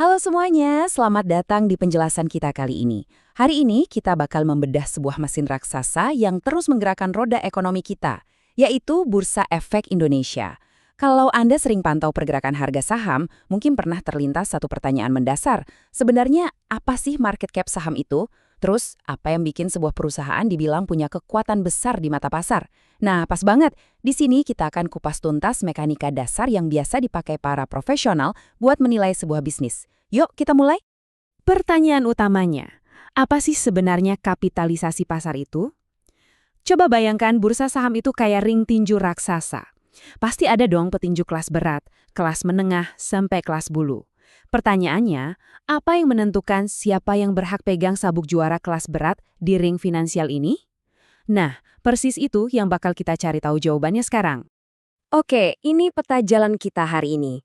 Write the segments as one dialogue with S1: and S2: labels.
S1: Halo semuanya, selamat datang di penjelasan kita kali ini. Hari ini kita bakal membedah sebuah mesin raksasa yang terus menggerakkan roda ekonomi kita, yaitu Bursa Efek Indonesia. Kalau Anda sering pantau pergerakan harga saham, mungkin pernah terlintas satu pertanyaan mendasar. Sebenarnya apa sih market cap saham itu? Terus, apa yang bikin sebuah perusahaan dibilang punya kekuatan besar di mata pasar? Nah, pas banget. Di sini kita akan kupas tuntas mekanika dasar yang biasa dipakai para profesional buat menilai sebuah bisnis. Yuk, kita mulai.
S2: Pertanyaan utamanya, apa sih sebenarnya kapitalisasi pasar itu? Coba bayangkan bursa saham itu kayak ring tinju raksasa. Pasti ada dong petinju kelas berat, kelas menengah, sampai kelas bulu. Pertanyaannya, apa yang menentukan siapa yang berhak pegang sabuk juara kelas berat di ring finansial ini? Nah, persis itu yang bakal kita cari tahu jawabannya sekarang.
S3: Oke, ini peta jalan kita hari ini.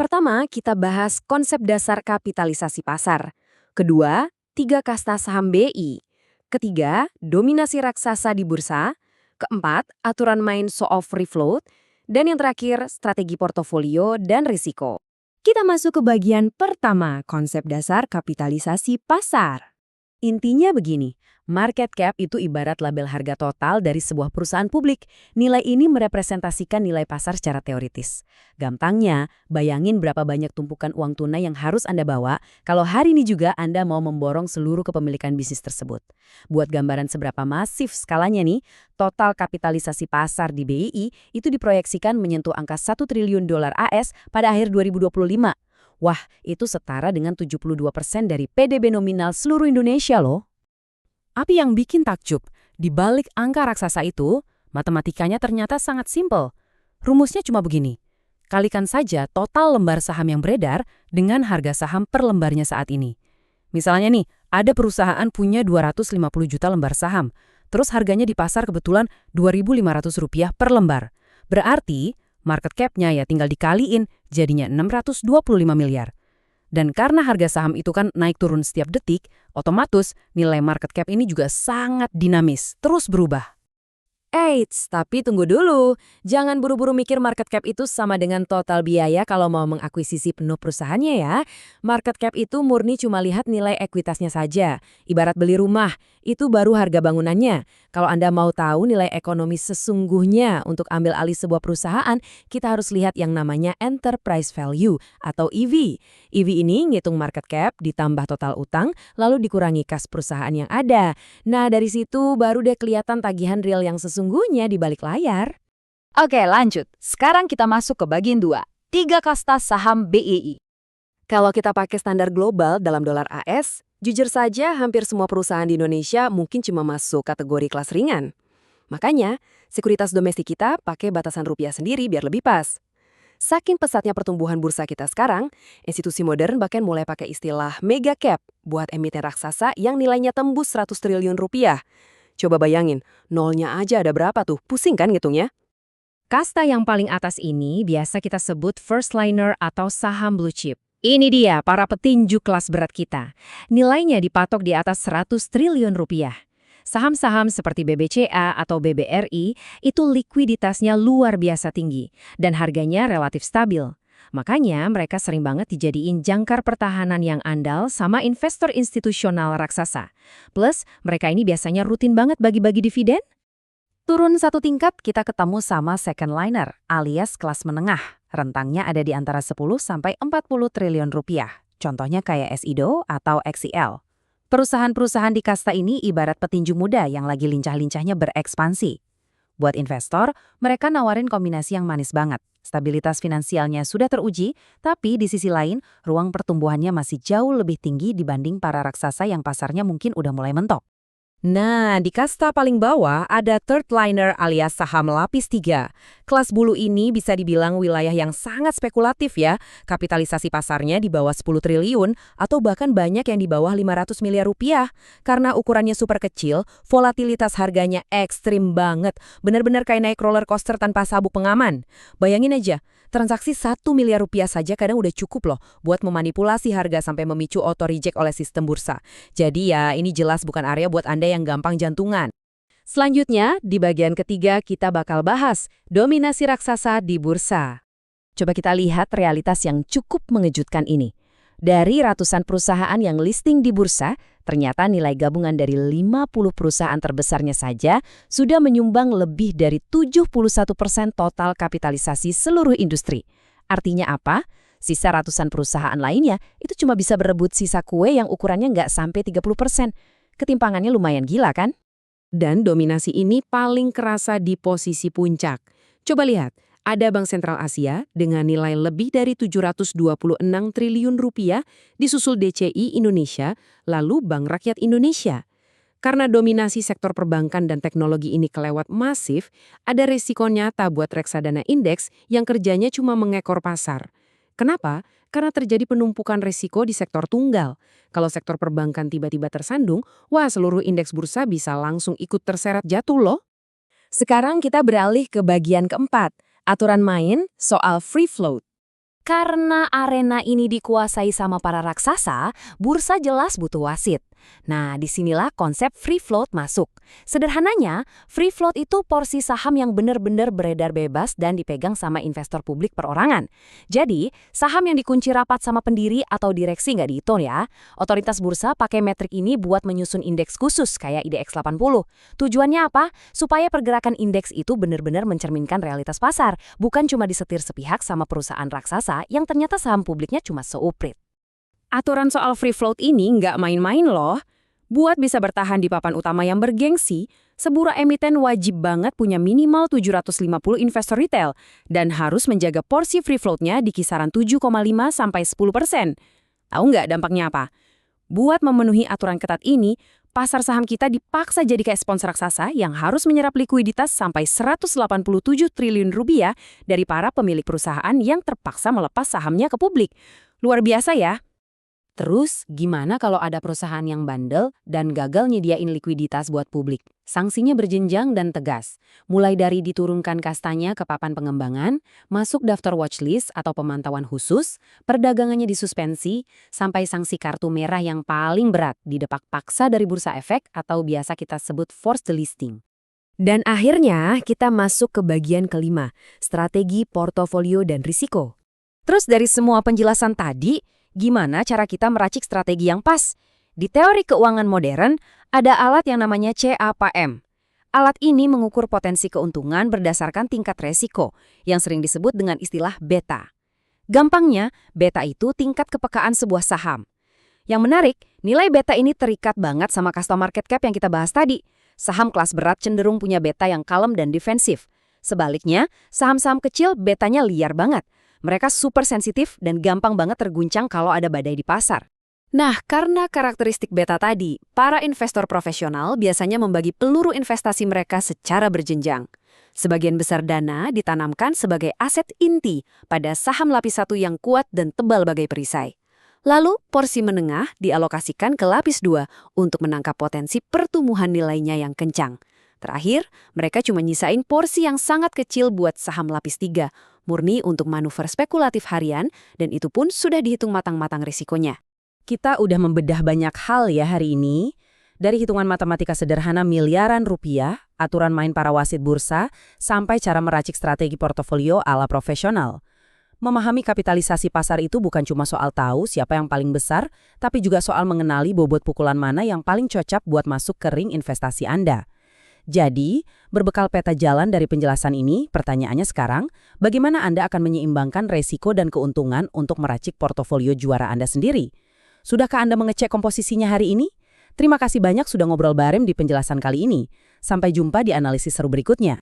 S3: Pertama, kita bahas konsep dasar kapitalisasi pasar. Kedua, 3 kasta saham BI. Ketiga, dominasi raksasa di bursa. Keempat, aturan main show-off free float. Dan yang terakhir, strategi portofolio dan risiko.
S2: Kita masuk ke bagian pertama, konsep dasar kapitalisasi pasar.
S1: Intinya begini, market cap itu ibarat label harga total dari sebuah perusahaan publik. Nilai ini merepresentasikan nilai pasar secara teoritis. Gampangnya, bayangin berapa banyak tumpukan uang tunai yang harus Anda bawa kalau hari ini juga Anda mau memborong seluruh kepemilikan bisnis tersebut. Buat gambaran seberapa masif skalanya nih, total kapitalisasi pasar di BI itu diproyeksikan menyentuh angka 1 triliun dolar AS pada akhir 2025. Wah, itu setara dengan 72% dari PDB nominal seluruh Indonesia loh.
S2: Apa yang bikin takjub? Di balik angka raksasa itu, matematikanya ternyata sangat simpel. Rumusnya cuma begini. Kalikan saja total lembar saham yang beredar dengan harga saham per lembarnya saat ini. Misalnya nih, ada perusahaan punya 250 juta lembar saham, terus harganya di pasar kebetulan Rp2.500 per lembar. Berarti, market cap-nya ya tinggal dikaliin, jadinya 625 miliar. Dan karena harga saham itu kan naik turun setiap detik, otomatis nilai market cap ini juga sangat dinamis, terus berubah.
S3: Eits, tapi tunggu dulu. Jangan buru-buru mikir market cap itu sama dengan total biaya kalau mau mengakuisisi penuh perusahaannya ya. Market cap itu murni cuma lihat nilai ekuitasnya saja. Ibarat beli rumah, itu baru harga bangunannya. Kalau Anda mau tahu nilai ekonomi sesungguhnya untuk ambil alih sebuah perusahaan, kita harus lihat yang namanya enterprise value atau EV. EV ini ngitung market cap ditambah total utang, lalu dikurangi kas perusahaan yang ada. Nah, dari situ baru deh kelihatan tagihan real yang sesungguhnya di balik layar.
S1: Oke, lanjut. Sekarang kita masuk ke bagian 2. 3 kasta saham BEI.
S3: Kalau kita pakai standar global dalam dolar AS, jujur saja hampir semua perusahaan di Indonesia mungkin cuma masuk kategori kelas ringan. Makanya, sekuritas domestik kita pakai batasan rupiah sendiri biar lebih pas. Saking pesatnya pertumbuhan bursa kita sekarang, institusi modern bahkan mulai pakai istilah mega cap buat emiten raksasa yang nilainya tembus 100 triliun rupiah. Coba bayangin, nolnya aja ada berapa tuh? Pusing kan ngitungnya?
S1: Kasta yang paling atas ini biasa kita sebut first liner atau saham blue chip. Ini dia para petinju kelas berat kita. Nilainya dipatok di atas 100 triliun rupiah. Saham-saham seperti BBCA atau BBRI itu likuiditasnya luar biasa tinggi dan harganya relatif stabil. Makanya mereka sering banget dijadiin jangkar pertahanan yang andal sama investor institusional raksasa. Plus, mereka ini biasanya rutin banget bagi-bagi dividen. Turun satu tingkat, kita ketemu sama second liner alias kelas menengah. Rentangnya ada di antara 10 sampai 40 triliun rupiah. Contohnya kayak SIDO atau XCL. Perusahaan-perusahaan di kasta ini ibarat petinju muda yang lagi lincah-lincahnya berekspansi. Buat investor, mereka nawarin kombinasi yang manis banget. Stabilitas finansialnya sudah teruji, tapi di sisi lain, ruang pertumbuhannya masih jauh lebih tinggi dibanding para raksasa yang pasarnya mungkin udah mulai mentok. Nah, di kasta paling bawah ada third liner alias saham lapis 3. Kelas bulu ini bisa dibilang wilayah yang sangat spekulatif ya. Kapitalisasi pasarnya di bawah 10 triliun atau bahkan banyak yang di bawah 500 miliar rupiah. Karena ukurannya super kecil, volatilitas harganya ekstrim banget. Benar-benar kayak naik roller coaster tanpa sabuk pengaman. Bayangin aja, transaksi 1 miliar rupiah saja kadang udah cukup loh buat memanipulasi harga sampai memicu auto-reject oleh sistem bursa. Jadi ya, ini jelas bukan area buat Anda yang gampang jantungan. Selanjutnya, di bagian ketiga kita bakal bahas dominasi raksasa di bursa. Coba kita lihat realitas yang cukup mengejutkan ini. Dari ratusan perusahaan yang listing di bursa, ternyata nilai gabungan dari 50 perusahaan terbesarnya saja sudah menyumbang lebih dari 71% total kapitalisasi seluruh industri. Artinya apa? Sisa ratusan perusahaan lainnya itu cuma bisa berebut sisa kue yang ukurannya nggak sampai 30%. Ketimpangannya lumayan gila kan?
S3: Dan dominasi ini paling kerasa di posisi puncak. Coba lihat, ada Bank Sentral Asia dengan nilai lebih dari 726 triliun rupiah, disusul DCI Indonesia, lalu Bank Rakyat Indonesia. Karena dominasi sektor perbankan dan teknologi ini kelewat masif, ada resiko nyata buat reksadana indeks yang kerjanya cuma mengekor pasar. Kenapa? Karena terjadi penumpukan resiko di sektor tunggal. Kalau sektor perbankan tiba-tiba tersandung, wah seluruh indeks bursa bisa langsung ikut terseret jatuh loh. Sekarang kita beralih ke bagian keempat, aturan main soal free float.
S2: Karena arena ini dikuasai sama para raksasa, bursa jelas butuh wasit. Nah, disinilah konsep free float masuk. Sederhananya, free float itu porsi saham yang benar-benar beredar bebas dan dipegang sama investor publik perorangan. Jadi, saham yang dikunci rapat sama pendiri atau direksi nggak dihitung ya. Otoritas bursa pakai metrik ini buat menyusun indeks khusus kayak IDX 80. Tujuannya apa? Supaya pergerakan indeks itu benar-benar mencerminkan realitas pasar, bukan cuma disetir sepihak sama perusahaan raksasa yang ternyata saham publiknya cuma seuprit.
S3: Aturan soal free float ini nggak main-main loh. Buat bisa bertahan di papan utama yang bergengsi, sebuah emiten wajib banget punya minimal 750 investor retail dan harus menjaga porsi free float-nya di kisaran 7,5–10%. Tahu nggak dampaknya apa? Buat memenuhi aturan ketat ini, pasar saham kita dipaksa jadi kayak sponsor raksasa yang harus menyerap likuiditas sampai 187 triliun rupiah dari para pemilik perusahaan yang terpaksa melepas sahamnya ke publik. Luar biasa ya. Terus, gimana kalau ada perusahaan yang bandel dan gagal nyediain likuiditas buat publik? Sanksinya berjenjang dan tegas. Mulai dari diturunkan kastanya ke papan pengembangan, masuk daftar watchlist atau pemantauan khusus, perdagangannya disuspensi, sampai sanksi kartu merah yang paling berat didepak paksa dari bursa efek atau biasa kita sebut forced delisting. Dan akhirnya kita masuk ke bagian kelima, strategi portofolio dan risiko. Terus dari semua penjelasan tadi, gimana cara kita meracik strategi yang pas? Di teori keuangan modern, ada alat yang namanya CAPM. Alat ini mengukur potensi keuntungan berdasarkan tingkat resiko, yang sering disebut dengan istilah beta. Gampangnya, beta itu tingkat kepekaan sebuah saham. Yang menarik, nilai beta ini terikat banget sama custom market cap yang kita bahas tadi. Saham kelas berat cenderung punya beta yang kalem dan defensif. Sebaliknya, saham-saham kecil betanya liar banget. Mereka super sensitif dan gampang banget terguncang kalau ada badai di pasar. Nah, karena karakteristik beta tadi, para investor profesional biasanya membagi peluru investasi mereka secara berjenjang. Sebagian besar dana ditanamkan sebagai aset inti pada saham lapis 1 yang kuat dan tebal bagai perisai. Lalu, porsi menengah dialokasikan ke lapis 2 untuk menangkap potensi pertumbuhan nilainya yang kencang. Terakhir, mereka cuma nyisain porsi yang sangat kecil buat saham lapis 3, murni untuk manuver spekulatif harian, dan itu pun sudah dihitung matang-matang risikonya. Kita udah membedah banyak hal ya hari ini. Dari hitungan matematika sederhana miliaran rupiah, aturan main para wasit bursa, sampai cara meracik strategi portofolio ala profesional. Memahami kapitalisasi pasar itu bukan cuma soal tahu siapa yang paling besar, tapi juga soal mengenali bobot pukulan mana yang paling cocok buat masuk ke ring investasi Anda. Jadi, berbekal peta jalan dari penjelasan ini, pertanyaannya sekarang, bagaimana Anda akan menyeimbangkan resiko dan keuntungan untuk meracik portofolio juara Anda sendiri? Sudahkah Anda mengecek komposisinya hari ini? Terima kasih banyak sudah ngobrol bareng di penjelasan kali ini. Sampai jumpa di analisis seru berikutnya.